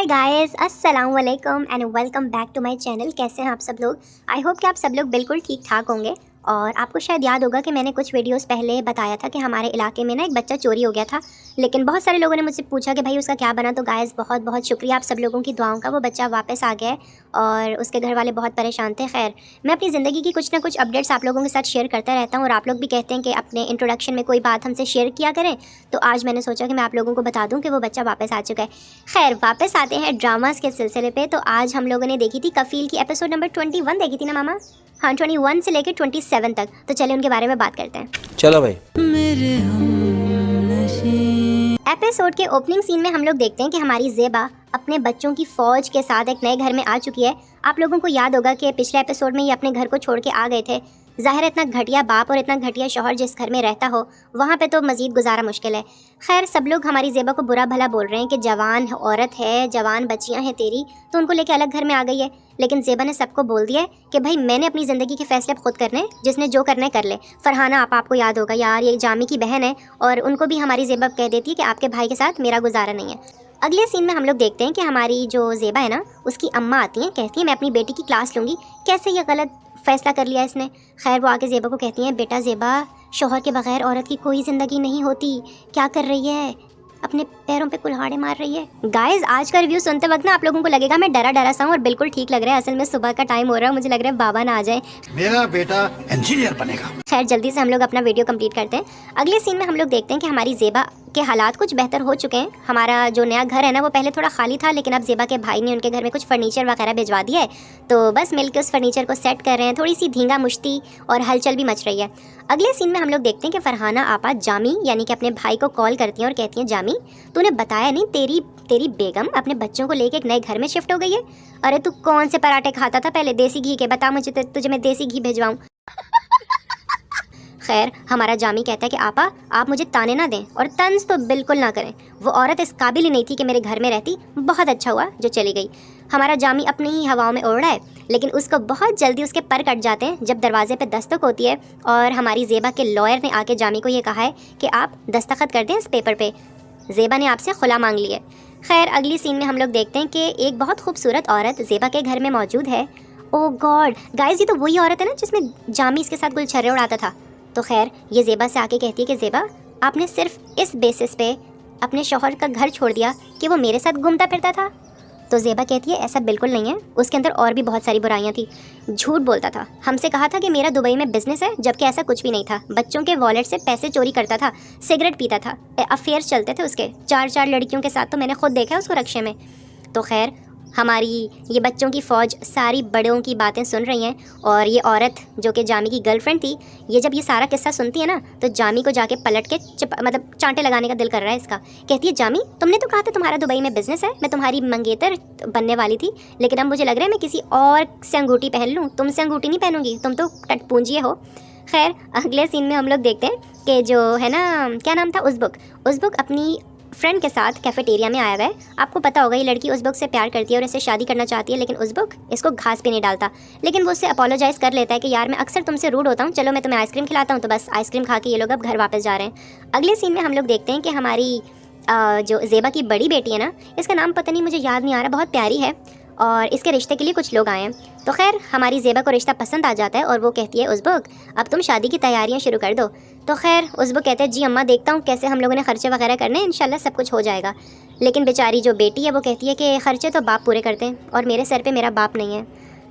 हाय guys, अस्सलाम वालेकुम and welcome back to my channel. कैसे हैं आप सब लोग? आई होप कि आप सब लोग बिल्कुल ठीक ठाक होंगे। और आपको शायद याद होगा कि मैंने कुछ वीडियोस पहले बताया था कि हमारे इलाके में ना एक बच्चा चोरी हो गया था, लेकिन बहुत सारे लोगों ने मुझसे पूछा कि भाई उसका क्या बना। तो गाइस बहुत बहुत शुक्रिया आप सब लोगों की दुआओं का, वो बच्चा वापस आ गया है और उसके घर वाले बहुत परेशान थे। खैर, मैं अपनी ज़िंदगी की कुछ ना कुछ अपडेट्स आप लोगों के साथ शेयर करता रहता हूँ और आप लोग भी कहते हैं कि अपने इंट्रोडक्शन में कोई बात हमसे शेयर किया करें, तो आज मैंने सोचा कि मैं आप लोगों को बता दूँ कि वो बच्चा वापस आ चुका है। खैर, वापस आते हैं ड्रामास के सिलसिले पे। तो आज हम लोगों ने देखी थी कफील की एपिसोड नंबर 21 देखी थी ना मामा? हाँ, 21 से लेकर 27 तक। तो चलिए उनके बारे में बात करते हैं। चलो भाई। एपिसोड के ओपनिंग सीन में हम लोग देखते हैं कि हमारी ज़ेबा अपने बच्चों की फ़ौज के साथ एक नए घर में आ चुकी है। आप लोगों को याद होगा कि पिछले एपिसोड में ये अपने घर को छोड़ के आ गए थे। ज़ाहिर है, इतना घटिया बाप और इतना घटिया शौहर जिस घर में रहता हो, वहाँ पे तो मज़ीद गुजारा मुश्किल है। खैर, सब लोग हमारी ज़ेबा को बुरा भला बोल रहे हैं कि जवान औरत है, जवान बच्चियाँ हैं तेरी, तो उनको लेके अलग घर में आ गई है। लेकिन ज़ेबा ने सबको बोल दिया है कि भाई मैंने अपनी ज़िंदगी के फ़ैसले खुद करने हैं, जिसने जो करना है कर ले। फरहाना आपको याद होगा यार, ये जामी की बहन है और उनको भी हमारी ज़ेबा कह देती है कि आपके भाई के साथ मेरा गुजारा नहीं है। अगले सीन में हम लोग देखते हैं कि हमारी जो ज़ेबा है ना, उसकी अम्मा आती हैं, कहती है मैं अपनी बेटी की क्लास लूँगी। कैसे ये गलत फ़ैसला कर लिया इसने। खैर, वो आके ज़ेबा को कहती हैं, बेटा ज़ेबा, शौहर के बगैर औरत की कोई ज़िंदगी नहीं होती। क्या कर रही है, अपने पैरों पे कुल्हाड़े मार रही है। गाइस, आज का रिव्यू सुनते वक्त ना आप लोगों को लगेगा मैं डरा डरा सा हूँ, और बिल्कुल ठीक लग रहा है। असल में सुबह का टाइम हो रहा है, मुझे लग रहा है बाबा ना आ जाए, मेरा बेटा इंजीनियर बनेगा। खैर, जल्दी से हम लोग अपना वीडियो कंप्लीट करते हैं। अगले सीन में हम लोग देखते हैं कि हमारी ज़ेबा के हालात कुछ बेहतर हो चुके हैं। हमारा जो नया घर है ना, वो पहले थोड़ा खाली था, लेकिन अब ज़ेबा के भाई ने उनके घर में कुछ फर्नीचर वगैरह भिजवा दिया है। तो बस मिलकर उस फर्नीचर को सेट कर रहे हैं। थोड़ी सी धींगा मुश्ती और हलचल भी मच रही है। अगले सीन में हम लोग देखते हैं कि फरहाना आपा जामी यानी कि अपने भाई को कॉल करती हैं और कहती हैं, जामी तूने बताया नहीं, तेरी बेगम अपने बच्चों को लेके एक नए घर में शिफ्ट हो गई है। अरे तू कौन से पराठे खाता था पहले, देसी घी के? बता मुझे, तुझे मैं देसी घी भिजवाऊँ? खैर, हमारा जामी कहता है कि आपा आप मुझे ताने ना दें और तंज तो बिल्कुल ना करें। वो औरत इस काबिल ही नहीं थी कि मेरे घर में रहती। बहुत अच्छा हुआ जो चली गई। हमारा जामी अपनी ही हवाओं में उड़ रहा है, लेकिन उसको बहुत जल्दी उसके पर कट जाते हैं जब दरवाजे पे दस्तक होती है और हमारी ज़ेबा के लॉयर ने आके जामी को ये कहा है कि आप दस्तखत कर दें इस पेपर पे, ज़ेबा ने आपसे खुला मांग ली है। खैर, अगली सीन में हम लोग देखते हैं कि एक बहुत खूबसूरत औरत ज़ेबा के घर में मौजूद है। ओह गॉड गाइस, ये तो वही औरत है ना जिसमें जामी इसके साथ गुलछर्रे उड़ाता था। तो खैर, ये ज़ेबा से आके कहती है कि ज़ेबा, आपने सिर्फ इस बेसिस पे अपने शौहर का घर छोड़ दिया कि वो मेरे साथ घूमता फिरता था? तो ज़ेबा कहती है ऐसा बिल्कुल नहीं है, उसके अंदर और भी बहुत सारी बुराइयां थी। झूठ बोलता था, हमसे कहा था कि मेरा दुबई में बिजनेस है, जबकि ऐसा कुछ भी नहीं था। बच्चों के वॉलेट से पैसे चोरी करता था, सिगरेट पीता था, अफेयर चलते थे उसके 4-4 लड़कियों के साथ, तो मैंने खुद देखा है उसको रक्शे में। तो खैर, हमारी ये बच्चों की फ़ौज सारी बड़ों की बातें सुन रही हैं और ये औरत जो कि जामी की गर्लफ्रेंड थी, ये जब ये सारा किस्सा सुनती है ना, तो जामी को जाके पलट के मतलब चांटे लगाने का दिल कर रहा है इसका। कहती है, जामी तुमने तो कहा था तुम्हारा दुबई में बिजनेस है, मैं तुम्हारी मंगेतर बनने वाली थी, लेकिन अब मुझे लग रहा है मैं किसी और से अंगूठी पहन लूँ, तुमसे अंगूठी नहीं पहनूंगी, तुम तो टटपूंजिए हो। खैर, अगले सीन में हम लोग देखते हैं कि जो है ना, क्या नाम था, उज़्बुक अपनी फ्रेंड के साथ कैफेटेरिया में आया हुआ है। आपको पता होगा ये लड़की उज़्बुक से प्यार करती है और इससे शादी करना चाहती है, लेकिन उज़्बुक इसको घास पे नहीं डालता। लेकिन वो उससे अपोलोजाइज़ कर लेता है कि यार मैं अक्सर तुमसे रूड होता हूँ, चलो मैं तुम्हें आइसक्रीम खिलाता हूँ। तो बस आइसक्रीम खा के ये लोग अब घर वापस जा रहे हैं। अगले सीन में हम लोग देखते हैं कि हमारी जो ज़ेबा की बड़ी बेटी है ना, इसका नाम पता नहीं, मुझे याद नहीं आ रहा, बहुत प्यारी है और इसके रिश्ते के लिए कुछ लोग आए हैं। तो खैर, हमारी ज़ेबा को रिश्ता पसंद आ जाता है और वो कहती है, उज़्बुक अब तुम शादी की तैयारियां शुरू कर दो। तो खैर, उज़्बुक कहते हैं, जी अम्मा देखता हूँ कैसे हम लोगों ने खर्चे वगैरह करने हैं, इंशाल्लाह सब कुछ हो जाएगा। लेकिन बेचारी जो बेटी है वो कहती है कि खर्चे तो बाप पूरे करते हैं और मेरे सर पे मेरा बाप नहीं है।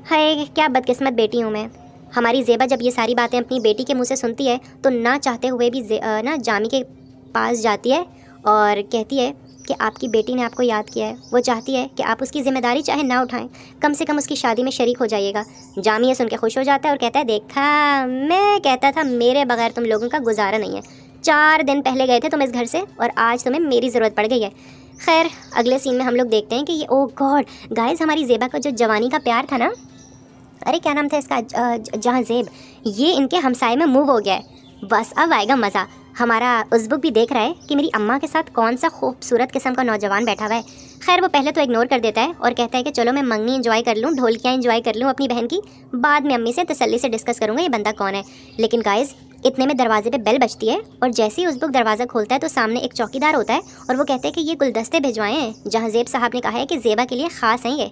हाय, क्या बदकिस्मत बेटी हूँ मैं। हमारी ज़ेबा जब ये सारी बातें अपनी बेटी के मुँह से सुनती है तो ना चाहते हुए भी ना जामी के पास जाती है और कहती है कि आपकी बेटी ने आपको याद किया है, वो चाहती है कि आप उसकी ज़िम्मेदारी चाहे ना उठाएं, कम से कम उसकी शादी में शरीक हो जाइएगा। जामी ये सुन के खुश हो जाता है और कहता है, देखा मैं कहता था मेरे बगैर तुम लोगों का गुजारा नहीं है। 4 दिन पहले गए थे तुम इस घर से और आज तुम्हें मेरी ज़रूरत पड़ गई है। खैर, अगले सीन में हम लोग देखते हैं कि ये, ओह गॉड गाइस, हमारी ज़ेबा का जो जवानी का प्यार था ना, अरे क्या नाम था इसका, जहांज़ेब, ये इनके हमसाए में मूव हो गया है। बस अब आएगा मज़ा। हमारा उज़्बुक भी देख रहा है कि मेरी अम्मा के साथ कौन सा खूबसूरत किस्म का नौजवान बैठा हुआ है। खैर, वो पहले तो इग्नोर कर देता है और कहता है कि चलो मैं मंगनी एंजॉय कर लूँ, ढोलकियाँ एंजॉय कर लूँ अपनी बहन की, बाद में अम्मी से तसल्ली से डिस्कस करूँगा ये बंदा कौन है। लेकिन गाइस, इतने में दरवाजे पे बेल बजती है और जैसे ही उज़्बुक दरवाज़ा खोलता है तो सामने एक चौकीदार होता है और वो कहते हैं कि ये गुलदस्ते भिजवाए हैं, जहांज़ेब साहब ने कहा है कि ज़ेबा के लिए ख़ास हैं ये।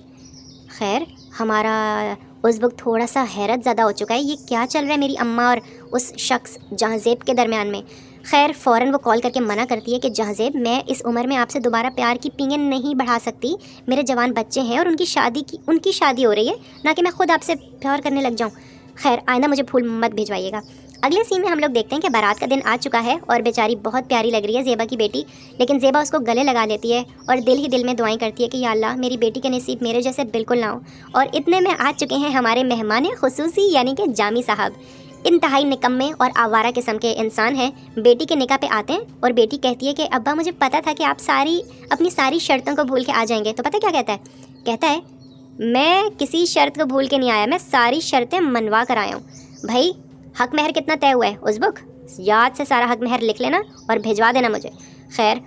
खैर हमारा उज़्बुक थोड़ा सा हैरत ज़्यादा हो चुका है, ये क्या चल रहा है मेरी अम्मा और उस शख्स जहांज़ेब के दरमियान में। खैर फ़ौरन वो कॉल करके मना करती है कि जहांज़ेब मैं इस उम्र में आपसे दोबारा प्यार की पींगें नहीं बढ़ा सकती, मेरे जवान बच्चे हैं और उनकी शादी हो रही है, ना कि मैं खुद आपसे प्यार करने लग जाऊँ। खैर आइंदा मुझे फूल मत भिजवाइएगा। अगले सीन में हम लोग देखते हैं कि बारात का दिन आ चुका है और बेचारी बहुत प्यारी लग रही है ज़ेबा की बेटी, लेकिन ज़ेबा उसको गले लगा लेती है और दिल ही दिल में दुआएं करती है कि या अल्लाह मेरी बेटी के नसीब मेरे जैसे बिल्कुल ना हो। और इतने में आ चुके हैं हमारे मेहमान खुसूसी यानी कि जामी साहब। इंतहाई निकम्मे और आवारा किस्म के इंसान हैं। बेटी के निकाह पे आते हैं और बेटी कहती है कि अब्बा मुझे पता था कि आप अपनी सारी शर्तों को भूल के आ जाएंगे। तो पता क्या कहता है? कहता है मैं किसी शर्त को भूल के नहीं आया, मैं सारी शर्तें मनवा कर आया हूँ। भाई हक महर कितना तय हुआ है उज़्बुक? याद से सारा हक महर लिख लेना और भिजवा देना मुझे। खैर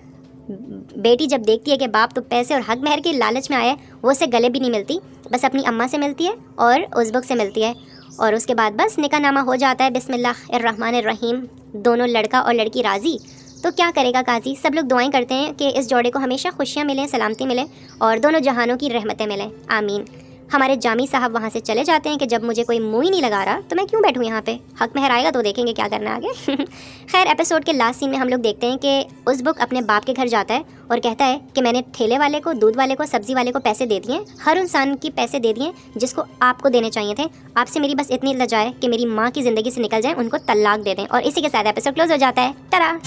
बेटी जब देखती है कि बाप तो पैसे और हक महर के लालच में आया है, वो उससे गले भी नहीं मिलती, बस अपनी अम्मा से मिलती है और उज़्बुक से मिलती है और उसके बाद बस निकाहनामा हो जाता है। बिस्मिल्लाहिर्रहमानिर्रहीम। दोनों लड़का और लड़की राज़ी। तो क्या करेगा काजी, सब लोग दुआएं करते हैं कि इस जोड़े को हमेशा खुशियाँ मिलें, सलामती मिले और दोनों जहानों की रहमतें मिलें, आमीन। हमारे जामी साहब वहाँ से चले जाते हैं कि जब मुझे कोई मुँह ही नहीं लगा रहा तो मैं क्यों बैठूँ यहाँ पे, हक महर आएगा तो देखेंगे क्या करना आगे। खैर एपिसोड के लास्ट सीन में हम लोग देखते हैं कि उज़्बुक अपने बाप के घर जाता है और कहता है कि मैंने ठेले वाले को, दूध वाले को, सब्ज़ी वाले को पैसे दे दिए, हर इंसान की पैसे दे दिए जिसको आपको देने चाहिए थे। आपसे मेरी बस इतनी इल्तिजा है कि मेरी माँ की ज़िंदगी से निकल जाए, उनको तलाक दे दें। और इसी के साथ एपिसोड क्लोज हो जाता है। टरा।